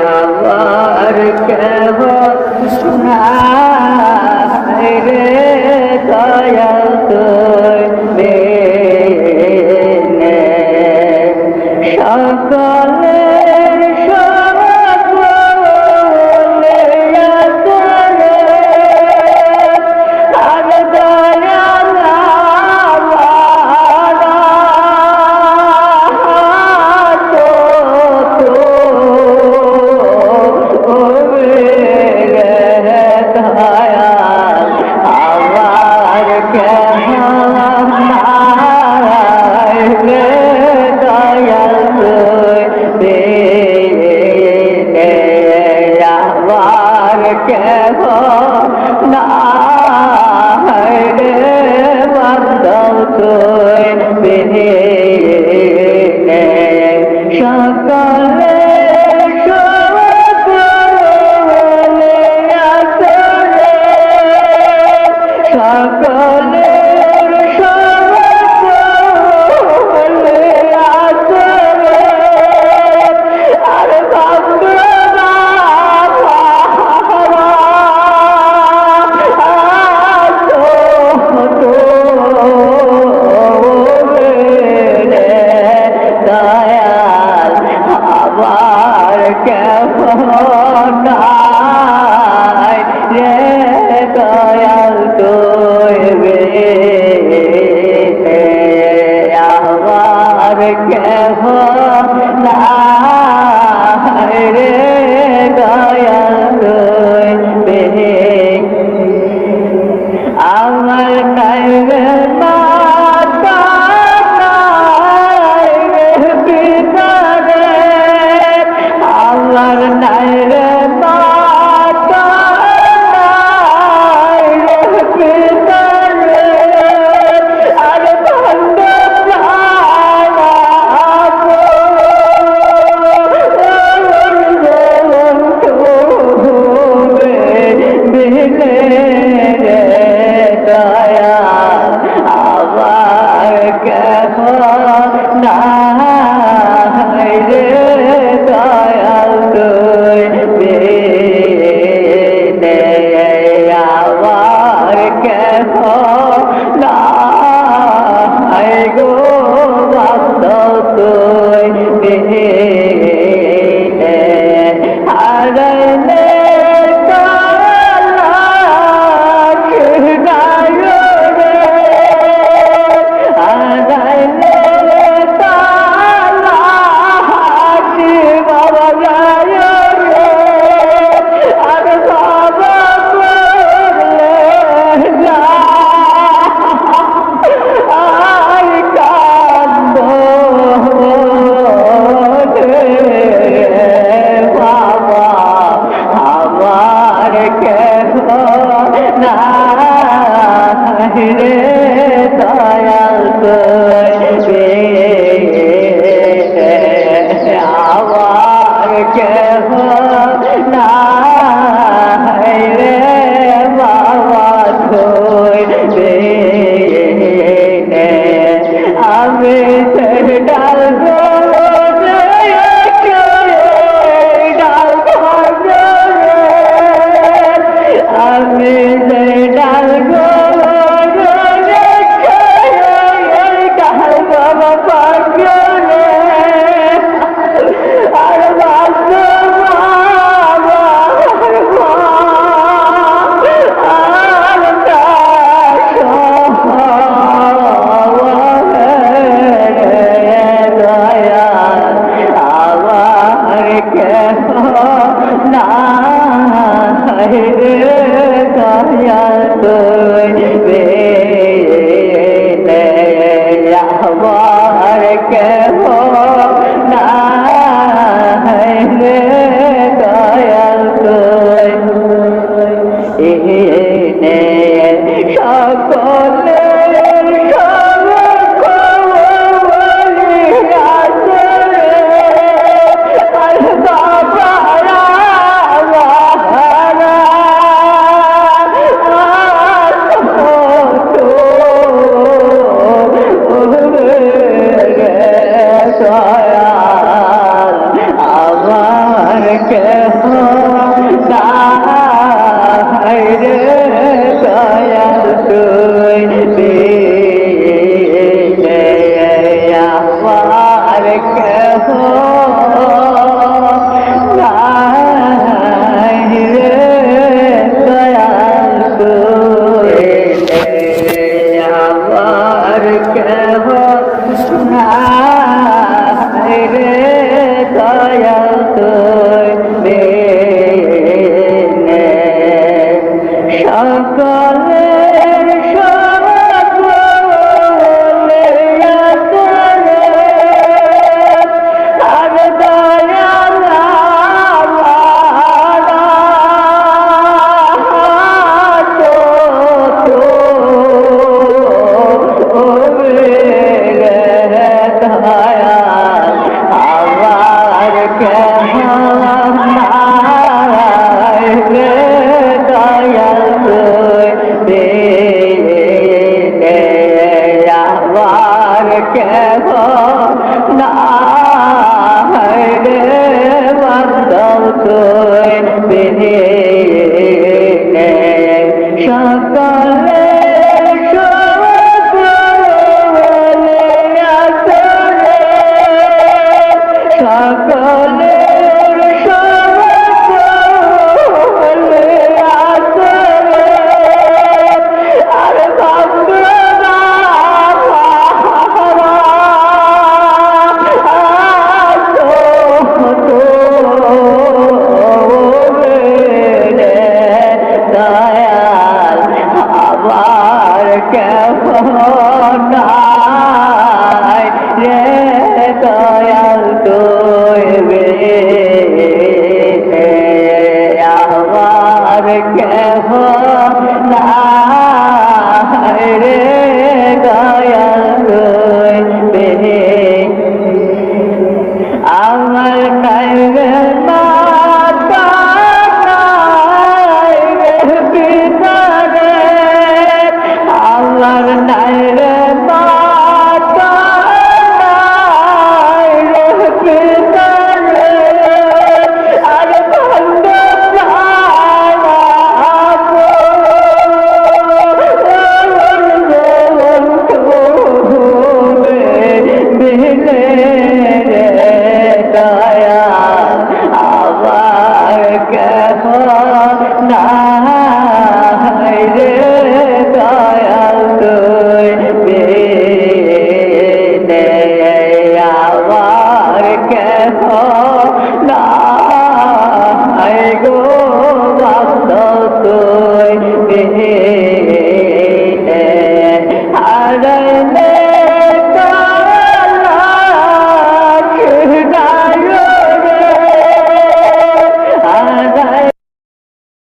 আমার কেহ নাই রে দয়াল তুই বিনে সকলের সকলে আসরে আর দয়াল কেহ নাই রে বান্দা তুই বিনে সকলে সকলে আসরে সকলের সকলে আসরে আর দয়াল আবার কেহ নাই রে দয়াল তুই বিনে আবার কেহ নাই রে দয়াল তুই বিনে আমার নাই রে মাতা নাই রে পিতা রে আমার নাই রে মাতা নাই রে পিতা রে আর বন্ধ কেহ নাই রে দয়াল তুই বিনে আবার কেহ নাই গো বান্দা তুই বিনে হারাইলে রে দয়াল তুই বিনে আবার কেহ নাই রে বাবা তুই বিনে আমি ডাল আমি ডাল নাই রে দয়াল তুই বিনে আবার কেহ নাই রে দয়াল তুই বিনে সকলে বাবা কেহ নাই রে দয়াল তুই বিনে আমার কেহ নাই রে দয়াল তুই আমার কেহ নাই রে দয়াল তুই বিনে সকলের সকলে আসরে আর দয়াল কেহ নাই রে বান্দব তুই বিনে সকলে সকলে আসরে সকলে সকলে আসরে আর দয়াল আবার কেহ নাই রে দয়াল তুই বিনে আমার কেহ নাই রে দয়াল তুই বিনে আমার নাই রে মাতা নাই রে পিতা রে আমার নাই রে মাতা নাই রে পিতা রে আর বন্ধ কেহ নাই রে দয়াল তুই বিনে আমার কেহ নাই গো বান্দব তুই বিনে হারাইলে